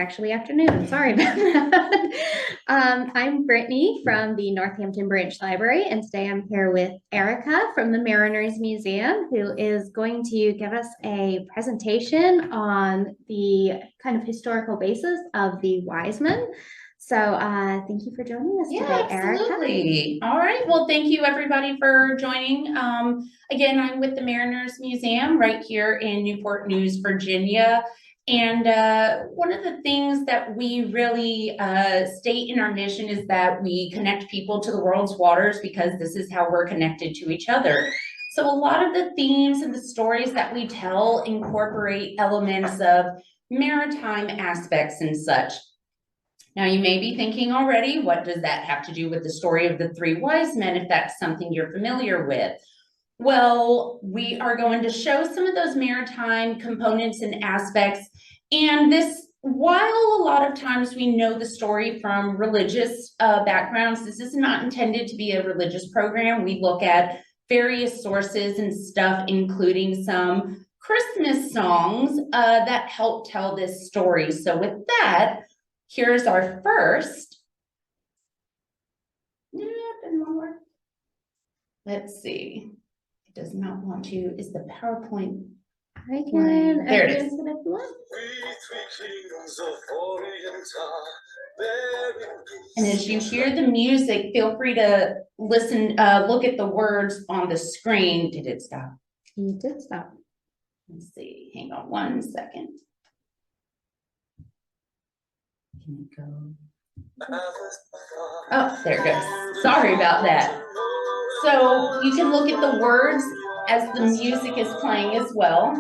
actually afternoon. Sorry about that. I'm Brittany from the Northampton Branch Library, and today I'm here with Erika from the Mariners Museum, who is going to give us a presentation on the kind of historical basis of the wise men. So thank you for joining us today, absolutely. Erika. All right. Well, thank you everybody for joining. Again, I'm with the Mariners Museum right here in Newport News, Virginia. And one of the things that we really state in our mission is that we connect people to the world's waters, because this is how we're connected to each other. So a lot of the themes and the stories that we tell incorporate elements of maritime aspects and such. Now, you may be thinking already, what does that have to do with the story of the three wise men, if that's something you're familiar with? Well, we are going to show some of those maritime components and aspects. And this, while a lot of times we know the story from religious backgrounds, this is not intended to be a religious program. We look at various sources and stuff, including some Christmas songs that help tell this story. So with that, here's our first. Let's see. It does not want to. Is the PowerPoint? I can. There it is. It if you want. Three Kings of Orient And as you hear the music, feel free to listen, look at the words on the screen. Did it stop? You did stop. Let's see. Hang on one second. Can it go? Oh, there it goes. Sorry about that. So you can look at the words as the music is playing as well.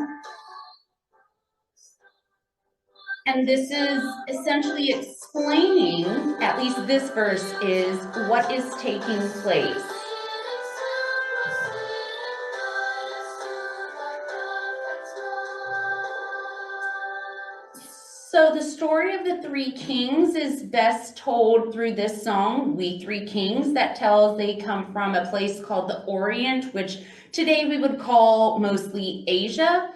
And this is essentially explaining, at least this verse is, what is taking place. So the story of the three kings is best told through this song, We Three Kings, that tells they come from a place called the Orient, which today we would call mostly Asia,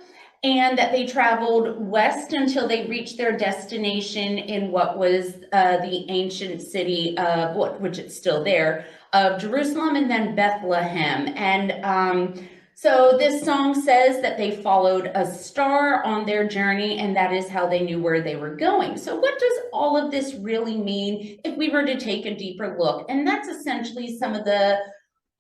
and that they traveled west until they reached their destination in what was the ancient city of, which it's still there, of Jerusalem, and then Bethlehem. And so this song says that they followed a star on their journey, and that is how they knew where they were going. So what does all of this really mean if we were to take a deeper look? And that's essentially some of the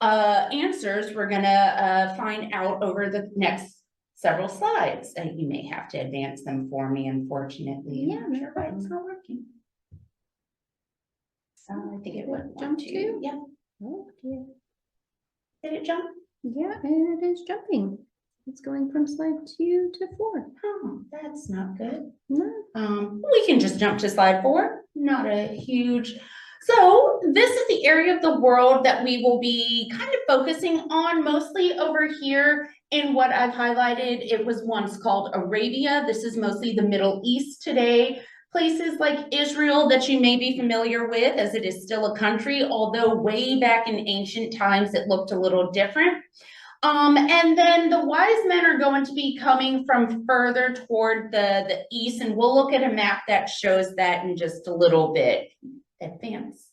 answers we're gonna find out over the next several slides. You may have to advance them for me, unfortunately. Yeah, I'm not sure why it's not working. I think it went Jump to? Yeah. Okay. Did it jump? Yeah, and it is jumping. It's going from slide 2 to 4. Oh, that's not good. No. We can just jump to slide 4. Not a huge. So this is the area of the world that we will be kind of focusing on, mostly over here in what I've highlighted. It was once called Arabia. This is mostly the Middle East today. Places like Israel that you may be familiar with, as it is still a country, although way back in ancient times it looked a little different. And then the wise men are going to be coming from further toward the east, and we'll look at a map that shows that in just a little bit. Advance.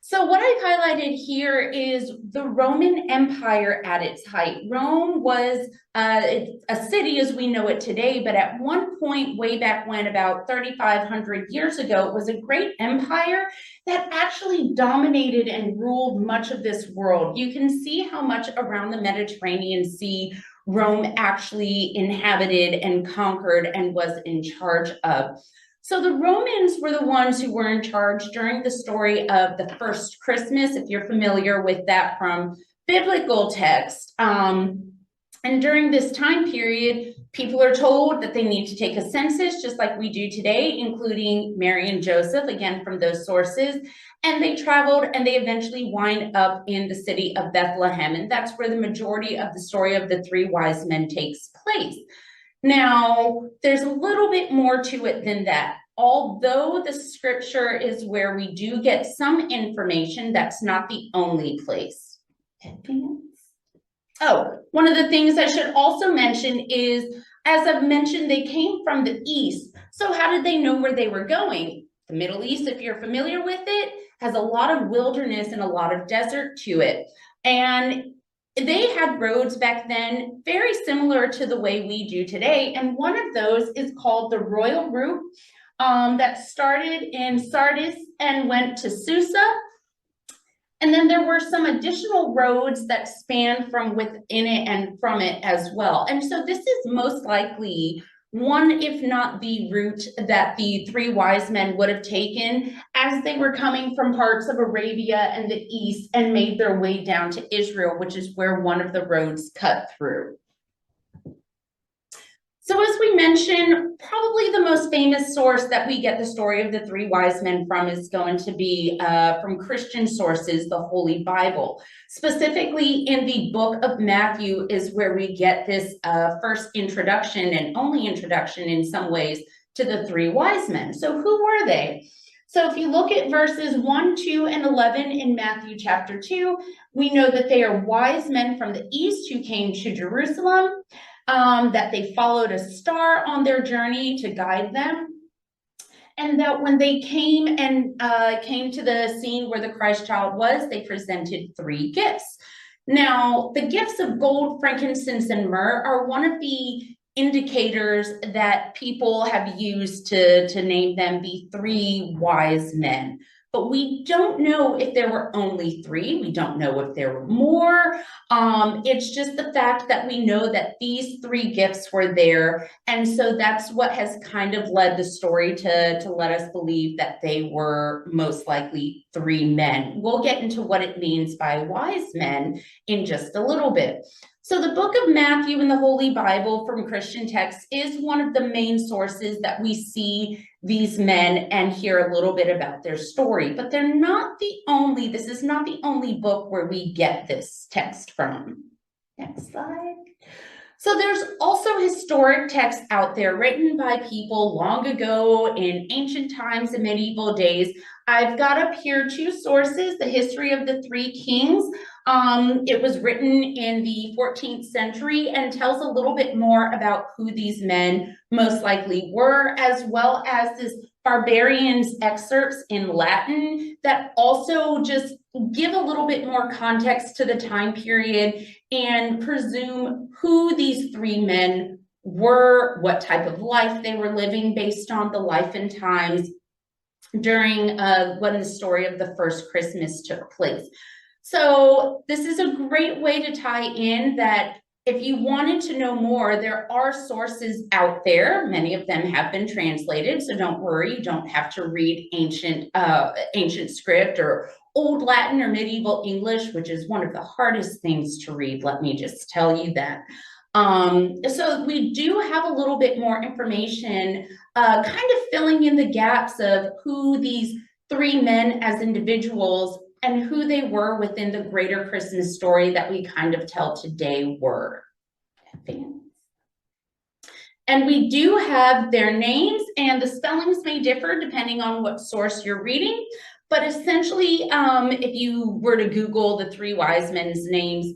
So what I've highlighted here is the Roman Empire at its height. Rome was a city as we know it today, but at one point way back when, about 3,500 years ago, it was a great empire that actually dominated and ruled much of this world. You can see how much around the Mediterranean Sea Rome actually inhabited and conquered and was in charge of. So the Romans were the ones who were in charge during the story of the first Christmas, if you're familiar with that from biblical text. And during this time period, people are told that they need to take a census, just like we do today, including Mary and Joseph, again, from those sources. And they traveled and they eventually wind up in the city of Bethlehem. And that's where the majority of the story of the three wise men takes place. Now, there's a little bit more to it than that. Although the scripture is where we do get some information, that's not the only place. Advance. Oh, one of the things I should also mention is As I've mentioned, they came from the east. So how did they know where they were going? The Middle East, if you're familiar with it, has a lot of wilderness and a lot of desert to it. And they had roads back then very similar to the way we do today. And one of those is called the Royal Route that started in Sardis and went to Susa. And then there were some additional roads that span from within it and from it as well. And so this is most likely one, if not the route that the three wise men would have taken as they were coming from parts of Arabia and the east and made their way down to Israel, which is where one of the roads cut through. So as we mentioned, probably the most famous source that we get the story of the three wise men from is going to be from Christian sources, the Holy Bible. Specifically in the book of Matthew is where we get this first introduction and only introduction in some ways to the three wise men. So who were they? So if you look at verses 1, 2, and 11 in Matthew chapter 2, we know that they are wise men from the east who came to Jerusalem. That they followed a star on their journey to guide them, and that when they came to the scene where the Christ child was, they presented 3 gifts. Now, the gifts of gold, frankincense, and myrrh are one of the indicators that people have used to name them the 3 wise men. But we don't know if there were only 3. We don't know if there were more. It's just the fact that we know that these 3 gifts were there. And so that's what has kind of led the story to let us believe that they were most likely 3 men. We'll get into what it means by wise men in just a little bit. So the book of Matthew in the Holy Bible from Christian texts is one of the main sources that we see these men and hear a little bit about their story, but they're not the only, this is not the only book where we get this text from. Next slide. So there's also historic texts out there written by people long ago in ancient times and medieval days. I've got up here 2 sources, the history of the 3 kings. It was written in the 14th century and tells a little bit more about who these men most likely were, as well as this barbarians excerpts in Latin that also just give a little bit more context to the time period and presume who these 3 men were, what type of life they were living based on the life and times during when the story of the first Christmas took place. So this is a great way to tie in that if you wanted to know more, there are sources out there. Many of them have been translated, so don't worry, you don't have to read ancient script or Old Latin or medieval English, which is one of the hardest things to read, let me just tell you that. So we do have a little bit more information, kind of filling in the gaps of who these 3 men as individuals and who they were within the greater Christmas story that we kind of tell today were. And we do have their names, and the spellings may differ depending on what source you're reading. But essentially, if you were to Google the 3 wise men's names,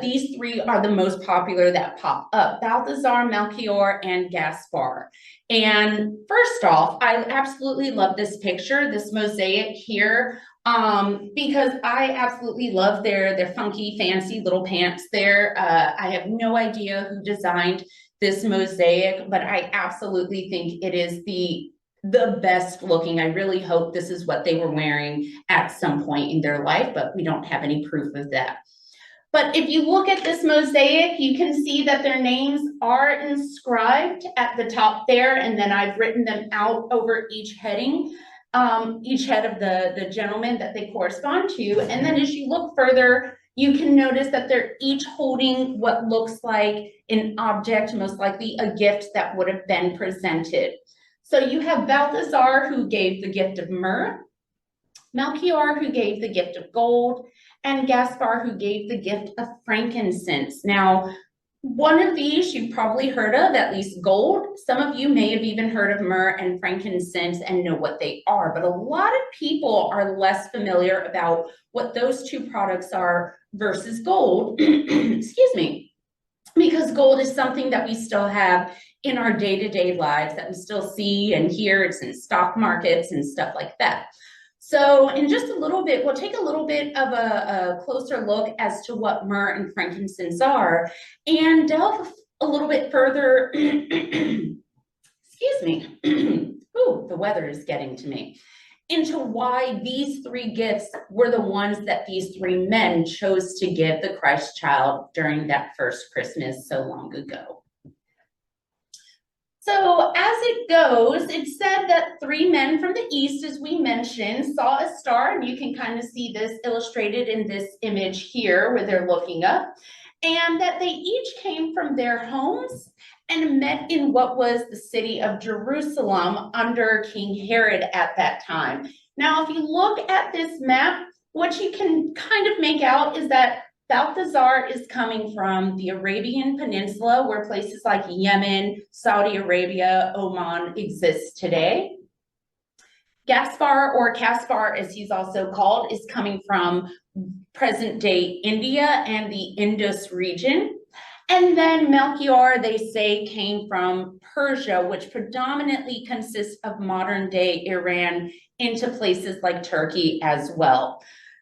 these 3 are the most popular that pop up: Balthazar, Melchior, and Gaspar. And first off, I absolutely love this picture, this mosaic here, because I absolutely love their funky, fancy little pants there. I have no idea who designed this mosaic, but I absolutely think it is the best looking. I really hope this is what they were wearing at some point in their life, but we don't have any proof of that. But if you look at this mosaic, you can see that their names are inscribed at the top there, and then I've written them out over each heading, each head of the gentleman that they correspond to. And then as you look further, you can notice that they're each holding what looks like an object, most likely a gift that would have been presented. So you have Balthazar, who gave the gift of myrrh, Melchior, who gave the gift of gold, and Gaspar, who gave the gift of frankincense. Now, one of these you've probably heard of, at least gold. Some of you may have even heard of myrrh and frankincense and know what they are, but a lot of people are less familiar about what those 2 products are versus gold. Excuse me. because gold is something that we still have in our day-to-day lives, that we still see and hear. It's in stock markets and stuff like that. So in just a little bit, we'll take a little bit of a closer look as to what myrrh and frankincense are, and delve a little bit further, excuse me, ooh, the weather is getting to me, into why these three gifts were the ones that these three men chose to give the Christ child during that first Christmas so long ago. So as it goes, it's said that three men from the east, as we mentioned, saw a star, and you can kind of see this illustrated in this image here where they're looking up, and that they each came from their homes and met in what was the city of Jerusalem under King Herod at that time. Now, if you look at this map, what you can kind of make out is that Balthazar is coming from the Arabian Peninsula, where places like Yemen, Saudi Arabia, Oman exist today. Gaspar, or Caspar as he's also called, is coming from present-day India and the Indus region. And then Melchior, they say, came from Persia, which predominantly consists of modern-day Iran, into places like Turkey as well.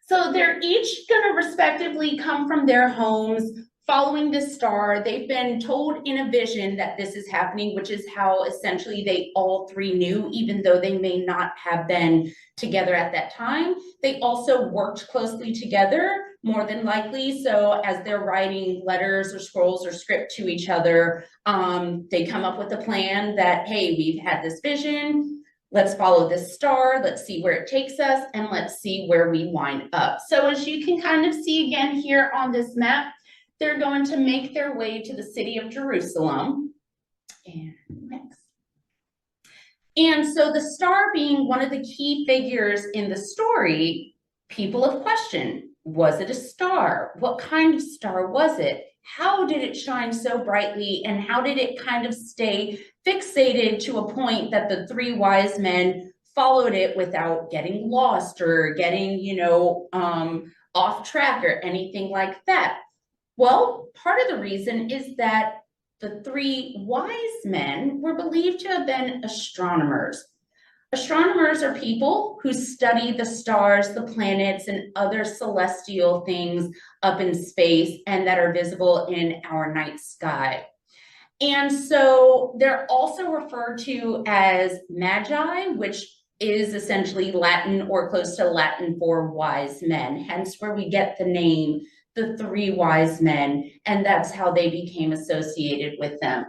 So they're each going to respectively come from their homes, following this star. They've been told in a vision that this is happening, which is how essentially they all three knew, even though they may not have been together at that time. They also worked closely together, more than likely. So as they're writing letters or scrolls or script to each other, they come up with a plan that, hey, we've had this vision. Let's follow this star, let's see where it takes us, and let's see where we wind up. So as you can kind of see again here on this map, they're going to make their way to the city of Jerusalem. And next. And so the star being one of the key figures in the story, people have questioned, was it a star? What kind of star was it? How did it shine so brightly, and how did it kind of stay fixated to a point that the three wise men followed it without getting lost or getting, off track or anything like that? Well, part of the reason is that the three wise men were believed to have been astronomers. Astronomers are people who study the stars, the planets, and other celestial things up in space and that are visible in our night sky. And so they're also referred to as magi, which is essentially Latin or close to Latin for wise men, hence where we get the name, the three wise men, and that's how they became associated with them.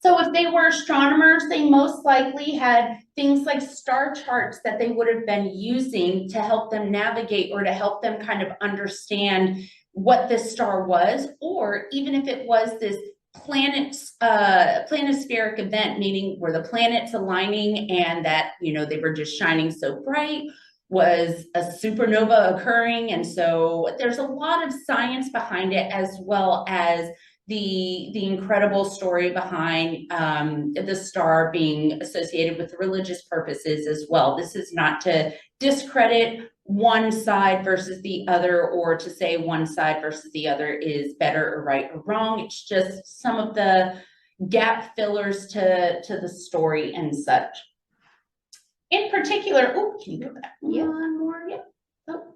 So if they were astronomers, they most likely had things like star charts that they would have been using to help them navigate or to help them kind of understand what this star was, or even if it was this planispheric event, meaning were the planets aligning and that, they were just shining so bright, was a supernova occurring. And so there's a lot of science behind it, as well as the incredible story behind the star being associated with religious purposes as well. This is not to discredit one side versus the other, or to say one side versus the other is better or right or wrong. It's just some of the gap fillers to the story and such. In particular, oh, can you go back one more? Yeah. Oh.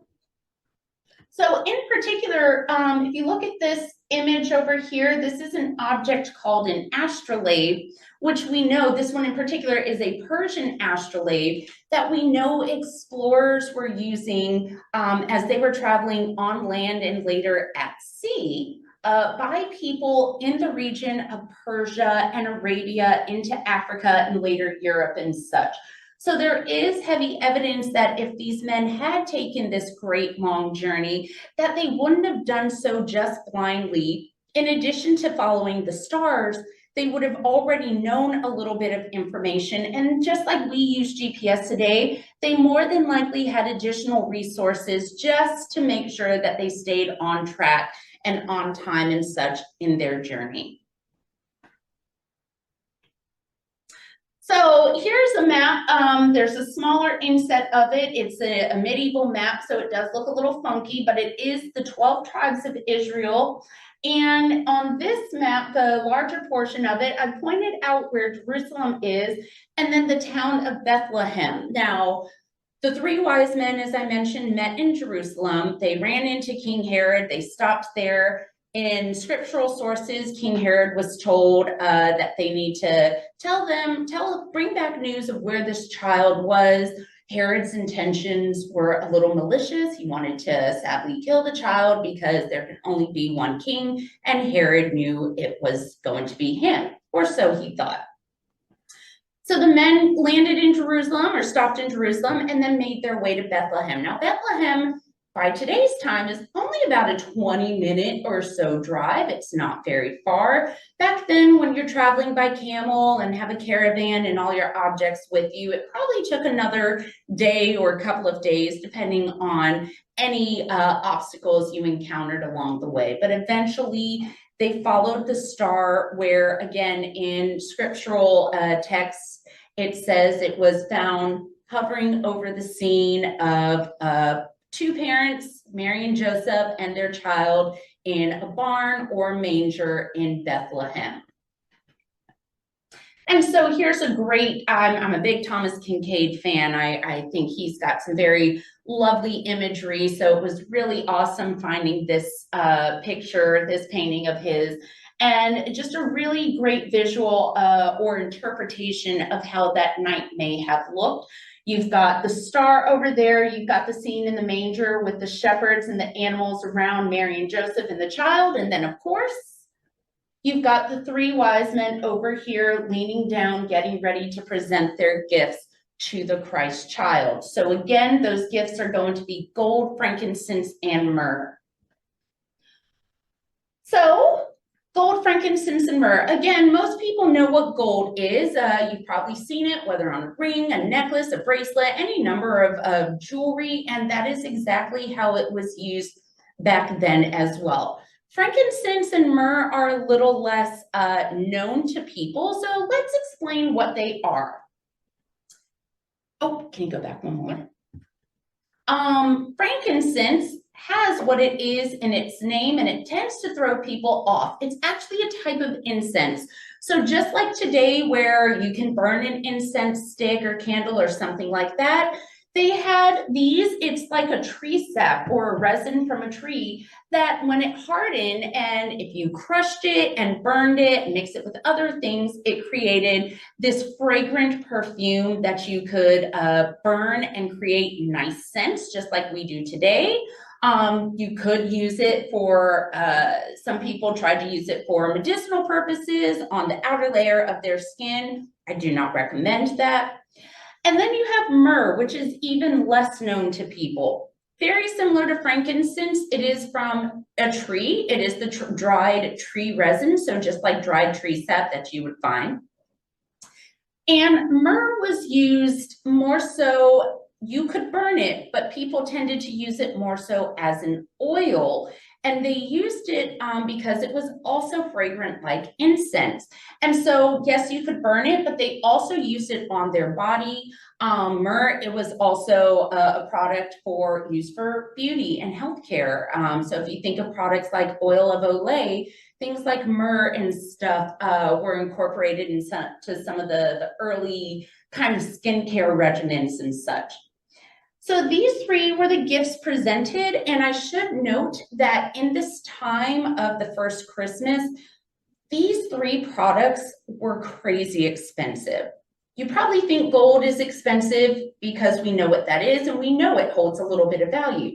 So in particular, if you look at this image over here, this is an object called an astrolabe, which we know, this one in particular is a Persian astrolabe that we know explorers were using as they were traveling on land and later at sea by people in the region of Persia and Arabia into Africa and later Europe and such. So there is heavy evidence that if these men had taken this great long journey, that they wouldn't have done so just blindly. In addition to following the stars, they would have already known a little bit of information. And just like we use GPS today, they more than likely had additional resources just to make sure that they stayed on track and on time and such in their journey. So here's a map. There's a smaller inset of it. It's a medieval map, so it does look a little funky, but it is the 12 tribes of Israel. And on this map, the larger portion of it, I pointed out where Jerusalem is, and then the town of Bethlehem. Now, the three wise men, as I mentioned, met in Jerusalem. They ran into King Herod. They stopped there. In scriptural sources, King Herod was told that they need to bring back news of where this child was. Herod's intentions were a little malicious. He wanted to sadly kill the child because there can only be one king, and Herod knew it was going to be him, or so he thought. So the men landed in Jerusalem, or stopped in Jerusalem, and then made their way to Bethlehem. Now, Bethlehem, by today's time, is only about a 20-minute or so drive. It's not very far. Back then, when you're traveling by camel and have a caravan and all your objects with you, it probably took another day or a couple of days, depending on any obstacles you encountered along the way. But eventually, they followed the star, where, again, in scriptural texts, it says it was found hovering over the scene of two parents, Mary and Joseph, and their child in a barn or manger in Bethlehem. And so here's a great, I'm a big Thomas Kincaid fan. I think he's got some very lovely imagery. So it was really awesome finding this picture, this painting of his, and just a really great visual or interpretation of how that night may have looked. You've got the star over there. You've got the scene in the manger with the shepherds and the animals around Mary and Joseph and the child. And then, of course, you've got the three wise men over here leaning down, getting ready to present their gifts to the Christ child. So again, those gifts are going to be gold, frankincense, and myrrh. So gold, frankincense, and myrrh. Again, most people know what gold is. You've probably seen it, whether on a ring, a necklace, a bracelet, any number of jewelry, and that is exactly how it was used back then as well. Frankincense and myrrh are a little less known to people, so let's explain what they are. Oh, can you go back one more? Frankincense has what it is in its name, and it tends to throw people off. It's actually a type of incense. So just like today, where you can burn an incense stick or candle or something like that, they had these. It's like a tree sap or a resin from a tree that when it hardened, and if you crushed it and burned it and mixed it with other things, it created this fragrant perfume that you could burn and create nice scents, just like we do today. You could use it for, some people tried to use it for medicinal purposes on the outer layer of their skin. I do not recommend that. And then you have myrrh, which is even less known to people. Very similar to frankincense, it is from a tree. It is the dried tree resin, so just like dried tree sap that you would find. And myrrh was used more so, you could burn it, but people tended to use it more so as an oil. And they used it because it was also fragrant like incense. And so, yes, you could burn it, but they also used it on their body. Myrrh, it was also a product used for beauty and healthcare. So if you think of products like oil of Olay, things like myrrh and stuff were incorporated into some of the early kind of skincare regimens and such. So these three were the gifts presented, and I should note that in this time of the first Christmas, these three products were crazy expensive. You probably think gold is expensive because we know what that is, and we know it holds a little bit of value.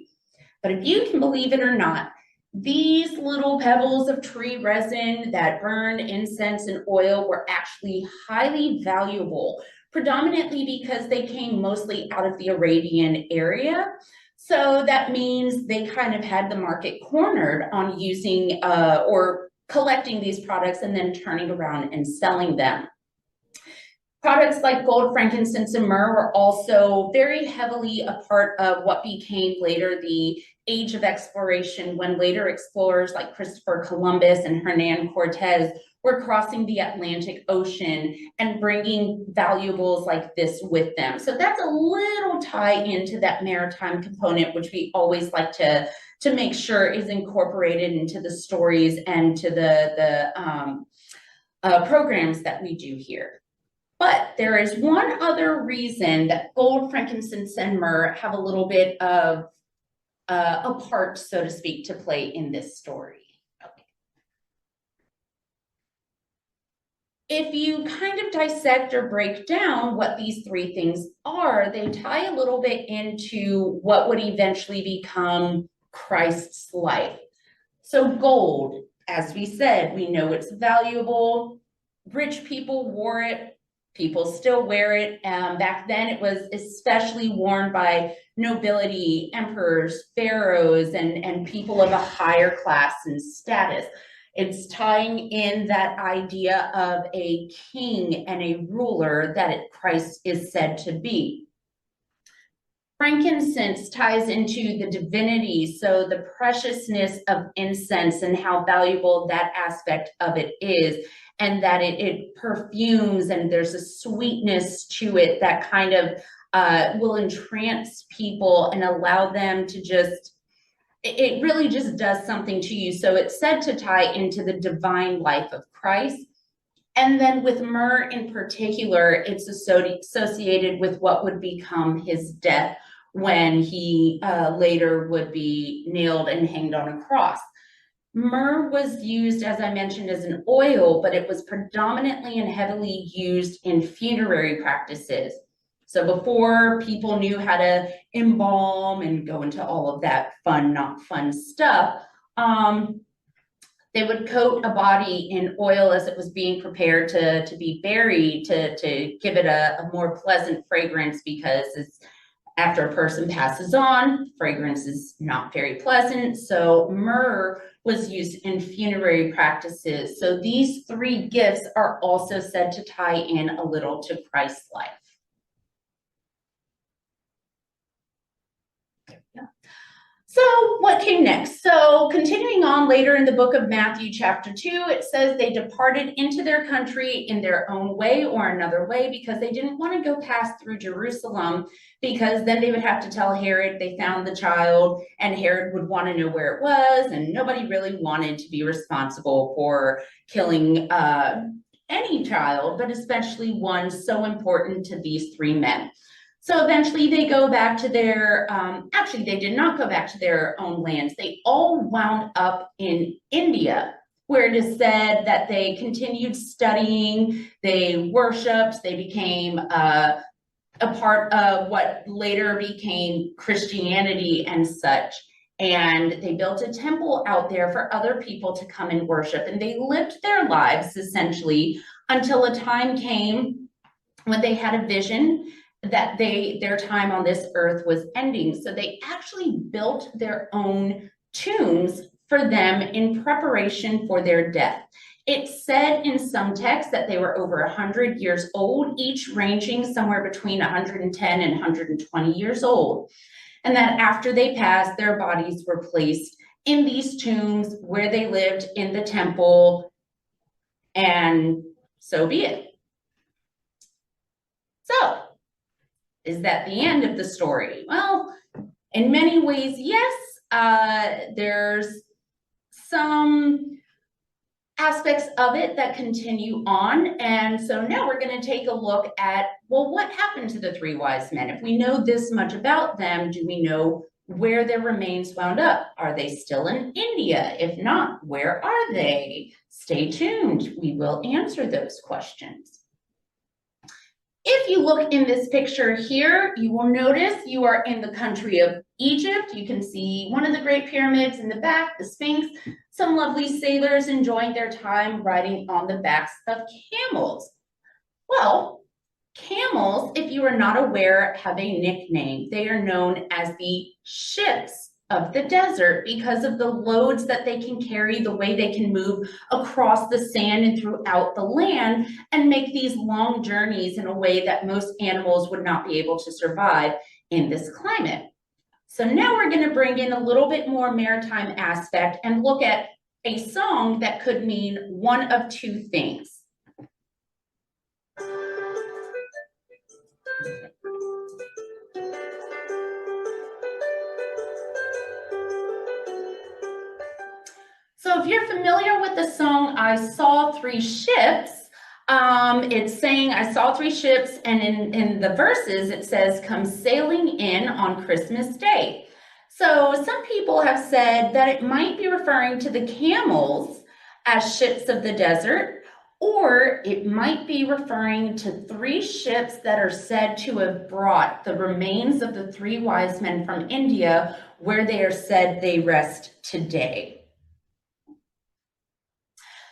But if you can believe it or not, these little pebbles of tree resin that burn incense and oil were actually highly valuable, predominantly because they came mostly out of the Arabian area. So that means they kind of had the market cornered on using or collecting these products and then turning around and selling them. Products like gold, frankincense, and myrrh were also very heavily a part of what became later the age of exploration, when later explorers like Christopher Columbus and Hernan Cortez were crossing the Atlantic Ocean and bringing valuables like this with them. So that's a little tie into that maritime component, which we always like to to make sure is incorporated into the stories and to the programs that we do here. But there is one other reason that gold, frankincense, and myrrh have a little bit of a part, so to speak, to play in this story. Okay. If you kind of dissect or break down what these three things are, they tie a little bit into what would eventually become Christ's life. So gold, as we said, we know it's valuable. Rich people wore it. People still wear it. Back then, it was especially worn by nobility, emperors, pharaohs, and people of a higher class and status. It's tying in that idea of a king and a ruler that Christ is said to be. Frankincense ties into the divinity, so the preciousness of incense and how valuable that aspect of it is, and that it perfumes and there's a sweetness to it that kind of will entrance people and allow them to just, it really just does something to you. So it's said to tie into the divine life of Christ. And then with myrrh in particular, it's associated with what would become his death when he later would be nailed and hanged on a cross. Myrrh was used, as I mentioned, as an oil, but it was predominantly and heavily used in funerary practices. So before people knew how to embalm and go into all of that fun, not fun stuff, they would coat a body in oil as it was being prepared to be buried to give it a more pleasant fragrance, because it's, after a person passes on, fragrance is not very pleasant. So myrrh was used in funerary practices. So these three gifts are also said to tie in a little to Christ's life. So what came next? So continuing on later in the book of Matthew chapter 2, it says they departed into their country in their own way or another way, because they didn't want to go past through Jerusalem, because then they would have to tell Herod they found the child, and Herod would want to know where it was, and nobody really wanted to be responsible for killing any child, but especially one so important to these three men. So eventually they go back to their, actually they did not go back to their own lands. They all wound up in India, where it is said that they continued studying, they worshiped, they became a part of what later became Christianity and such. And they built a temple out there for other people to come and worship. And they lived their lives essentially until a time came when they had a vision that their time on this earth was ending. So they actually built their own tombs for them in preparation for their death. It's said in some texts that they were over 100 years old, each ranging somewhere between 110 and 120 years old. And that after they passed, their bodies were placed in these tombs where they lived in the temple, and so be it. So, is that the end of the story? Well, in many ways, yes. There's some aspects of it that continue on. And so now we're going to take a look at, well, what happened to the three wise men? If we know this much about them, do we know where their remains wound up? Are they still in India? If not, where are they? Stay tuned. We will answer those questions. If you look in this picture here, you will notice you are in the country of Egypt. You can see one of the Great Pyramids in the back, the Sphinx, some lovely sailors enjoying their time riding on the backs of camels. Well, camels, if you are not aware, have a nickname. They are known as the ships of the desert because of the loads that they can carry, the way they can move across the sand and throughout the land and make these long journeys in a way that most animals would not be able to survive in this climate. So now we're going to bring in a little bit more maritime aspect and look at a song that could mean one of two things. So if you're familiar with the song, I Saw Three Ships, it's saying, I saw three ships, and in the verses, it says, come sailing in on Christmas Day. So some people have said that it might be referring to the camels as ships of the desert, or it might be referring to three ships that are said to have brought the remains of the three wise men from India, where they are said they rest today.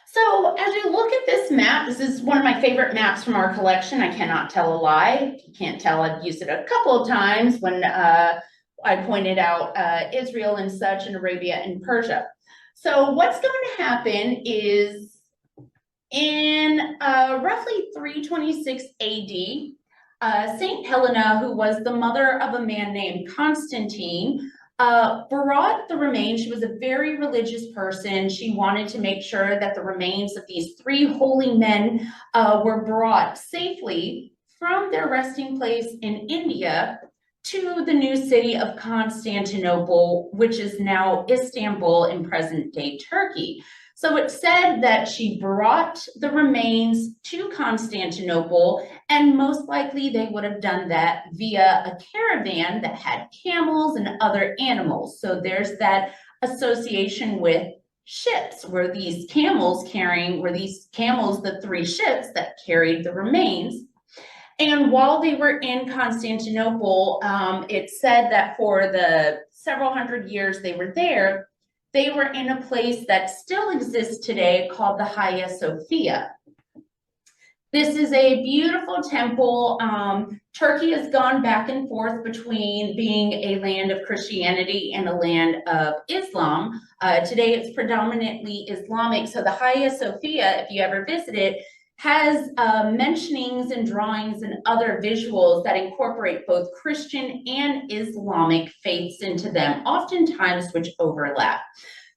So as you look at this map, this is one of my favorite maps from our collection. I cannot tell a lie. If you can't tell, I've used it a couple of times when I pointed out Israel and such, and Arabia and Persia. So what's going to happen is in roughly 326 AD, Saint Helena, who was the mother of a man named Constantine, brought the remains. She was a very religious person. She wanted to make sure that the remains of these three holy men were brought safely from their resting place in India to the new city of Constantinople, which is now Istanbul in present-day Turkey. So it said that she brought the remains to Constantinople, and most likely they would have done that via a caravan that had camels and other animals. So there's that association with ships, where these camels, the three ships that carried the remains. And while they were in Constantinople, it said that for the several hundred years they were there, they were in a place that still exists today called the Hagia Sophia. This is a beautiful temple. Turkey has gone back and forth between being a land of Christianity and a land of Islam. Today it's predominantly Islamic. So the Hagia Sophia, if you ever visit it, has mentionings and drawings and other visuals that incorporate both Christian and Islamic faiths into them, oftentimes which overlap.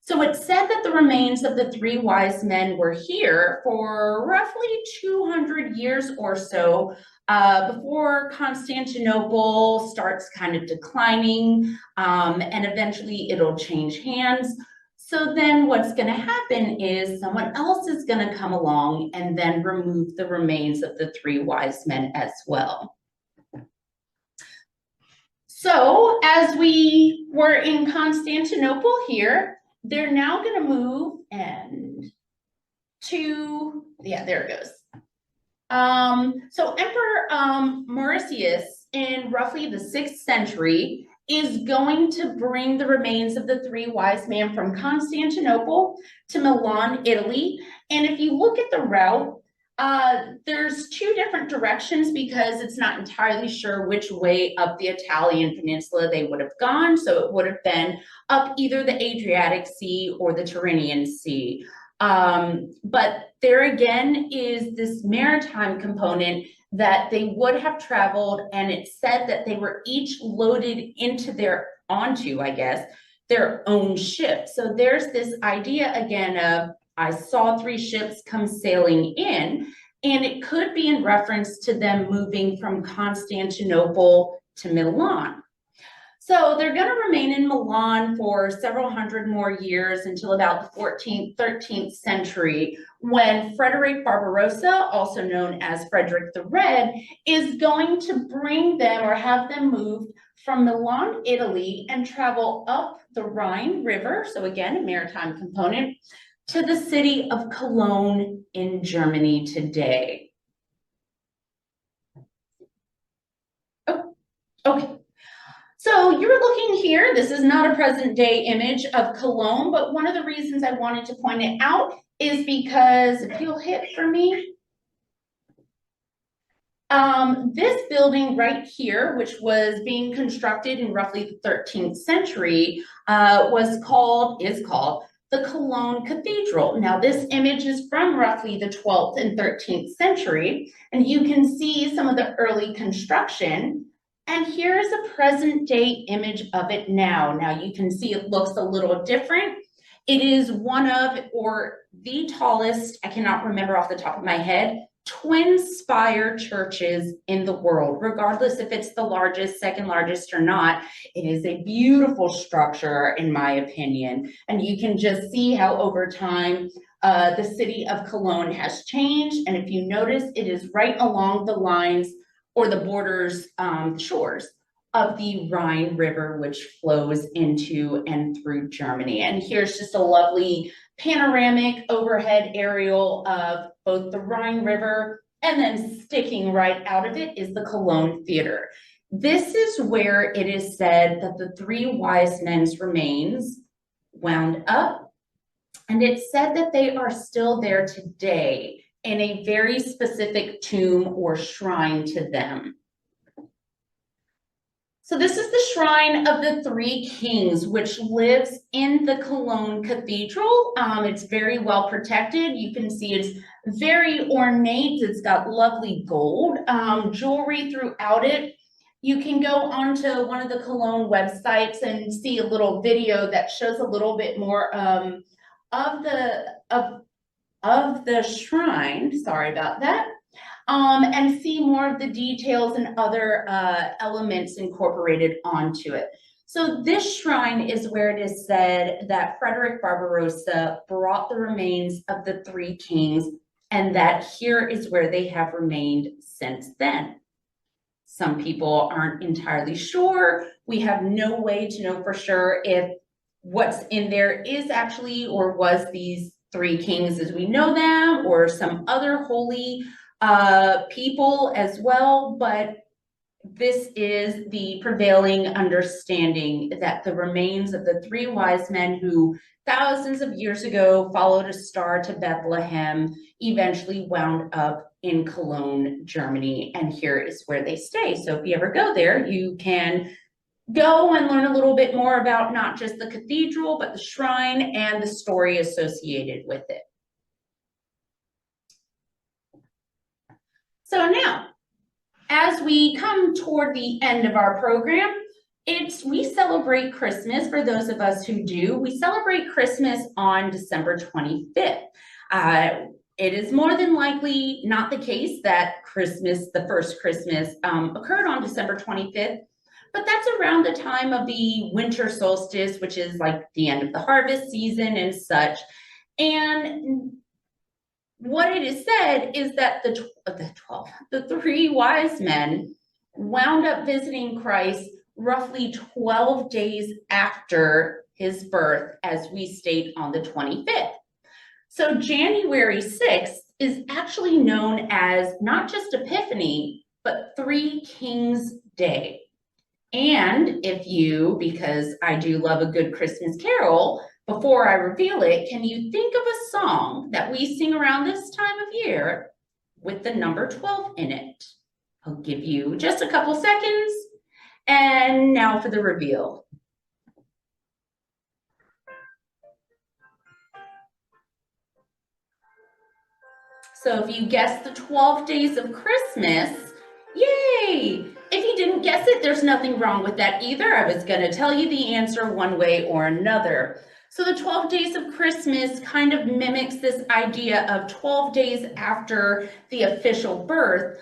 So it said that the remains of the three wise men were here for roughly 200 years or so, before Constantinople starts kind of declining, and eventually it'll change hands. So then what's going to happen is someone else is going to come along and then remove the remains of the three wise men as well. So as we were in Constantinople here, they're now going to move there it goes. So Emperor Mauritius in roughly the 6th century is going to bring the remains of the three wise men from Constantinople to Milan, Italy. And if you look at the route, there's two different directions because it's not entirely sure which way up the Italian peninsula they would have gone. So it would have been up either the Adriatic Sea or the Tyrrhenian Sea. But there again is this maritime component that they would have traveled, and it said that they were each loaded onto their own ship. So there's this idea again of, I saw three ships come sailing in, and it could be in reference to them moving from Constantinople to Milan. So they're going to remain in Milan for several hundred more years until about the 14th, 13th century, when Frederick Barbarossa, also known as Frederick the Red, is going to bring them or have them moved from Milan, Italy, and travel up the Rhine River, so again, a maritime component, to the city of Cologne in Germany today. Oh, okay. So you're looking here, this is not a present day image of Cologne, but one of the reasons I wanted to point it out is because, if you'll hit for me, this building right here, which was being constructed in roughly the 13th century, is called the Cologne Cathedral. Now this image is from roughly the 12th and 13th century, and you can see some of the early construction. And here's a present day image of it now. Now you can see it looks a little different. It is one of, or the tallest, I cannot remember off the top of my head, twin spire churches in the world, regardless if it's the largest, second largest or not. It is a beautiful structure, in my opinion. And you can just see how over time, the city of Cologne has changed. And if you notice, it is right along the lines or the borders, shores of the Rhine River, which flows into and through Germany. And here's just a lovely panoramic overhead aerial of both the Rhine River, and then sticking right out of it is the Cologne Theater. This is where it is said that the three wise men's remains wound up, and it's said that they are still there today in a very specific tomb or shrine to them. So this is the shrine of the Three Kings, which lives in the Cologne Cathedral. It's very well protected. You can see it's very ornate. It's got lovely gold jewelry throughout it. You can go onto one of the Cologne websites and see a little video that shows a little bit more of the shrine. Sorry about that. And see more of the details and other elements incorporated onto it. So this shrine is where it is said that Frederick Barbarossa brought the remains of the Three Kings, and that here is where they have remained since then. Some people aren't entirely sure. We have no way to know for sure if what's in there is actually or was these Three Kings as we know them, or some other holy people as well, but this is the prevailing understanding that the remains of the three wise men who thousands of years ago followed a star to Bethlehem eventually wound up in Cologne, Germany, and here is where they stay. So if you ever go there, you can go and learn a little bit more about not just the cathedral, but the shrine and the story associated with it. So now, as we come toward the end of our program, we celebrate Christmas. For those of us who do, we celebrate Christmas on December 25th. It is more than likely not the case that the first Christmas occurred on December 25th, but that's around the time of the winter solstice, which is like the end of the harvest season and such. And what it is said is that the three wise men wound up visiting Christ roughly 12 days after his birth, as we state on the 25th. So January 6th is actually known as not just Epiphany, but Three Kings Day. And because I do love a good Christmas carol, before I reveal it, can you think of a song that we sing around this time of year with the number 12 in it? I'll give you just a couple seconds. And now for the reveal. So if you guessed the 12 days of Christmas, yay! If you didn't guess it, there's nothing wrong with that either. I was going to tell you the answer one way or another. So the 12 days of Christmas kind of mimics this idea of 12 days after the official birth,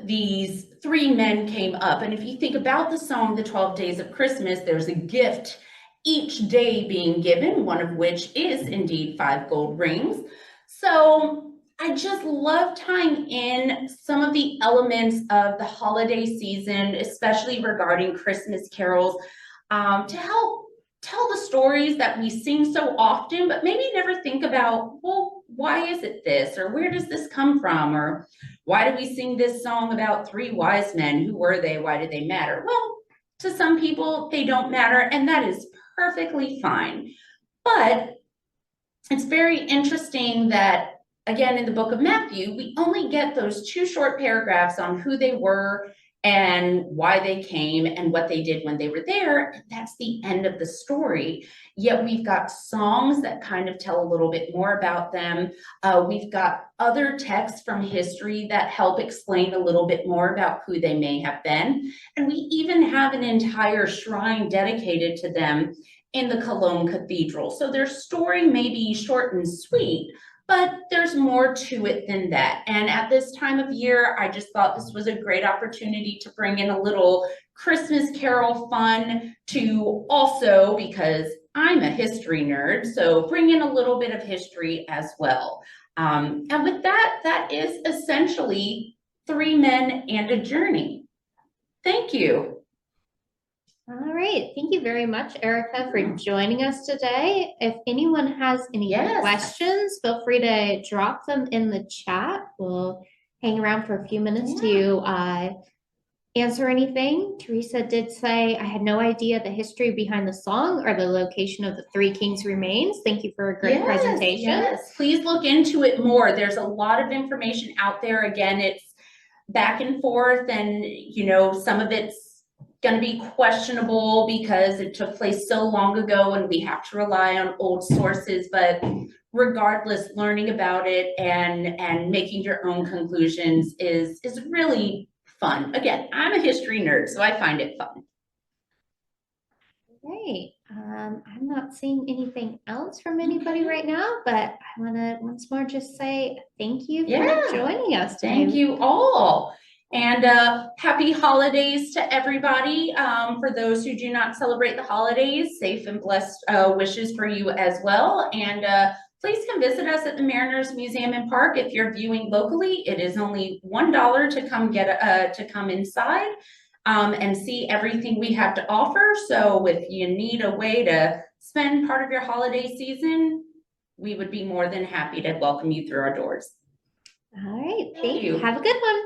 these three men came up. And if you think about the song, The 12 Days of Christmas, there's a gift each day being given, one of which is indeed 5 gold rings. So I just love tying in some of the elements of the holiday season, especially regarding Christmas carols, to help tell the stories that we sing so often, but maybe never think about, well, why is it this? Or where does this come from? Or why do we sing this song about three wise men? Who were they? Why do they matter? Well, to some people, they don't matter, and that is perfectly fine. But it's very interesting that, again, in the book of Matthew, we only get those 2 short paragraphs on who they were and why they came and what they did when they were there. And that's the end of the story. Yet we've got songs that kind of tell a little bit more about them. We've got other texts from history that help explain a little bit more about who they may have been. And we even have an entire shrine dedicated to them in the Cologne Cathedral. So their story may be short and sweet, but there's more to it than that. And at this time of year, I just thought this was a great opportunity to bring in a little Christmas carol fun to also, because I'm a history nerd, so bring in a little bit of history as well. And with that, that is essentially Three Men and a Journey. Thank you. All right. Thank you very much, Erika, for joining us today. If anyone has any questions, feel free to drop them in the chat. We'll hang around for a few minutes to answer anything. Teresa did say, I had no idea the history behind the song or the location of the Three Kings remains. Thank you for a great presentation. Yes, please look into it more. There's a lot of information out there. Again, it's back and forth, and you know, some of it's going to be questionable because it took place so long ago and we have to rely on old sources, but regardless, learning about it and making your own conclusions is really fun. Again, I'm a history nerd, so I find it fun. Great. I'm not seeing anything else from anybody right now, but I want to once more just say thank you for joining us today. Thank you all. And happy holidays to everybody. For those who do not celebrate the holidays, safe and blessed wishes for you as well. And please come visit us at the Mariners Museum and Park. If you're viewing locally, it is only $1 to come come inside and see everything we have to offer. So if you need a way to spend part of your holiday season, we would be more than happy to welcome you through our doors. All right. Thank you. Have a good one.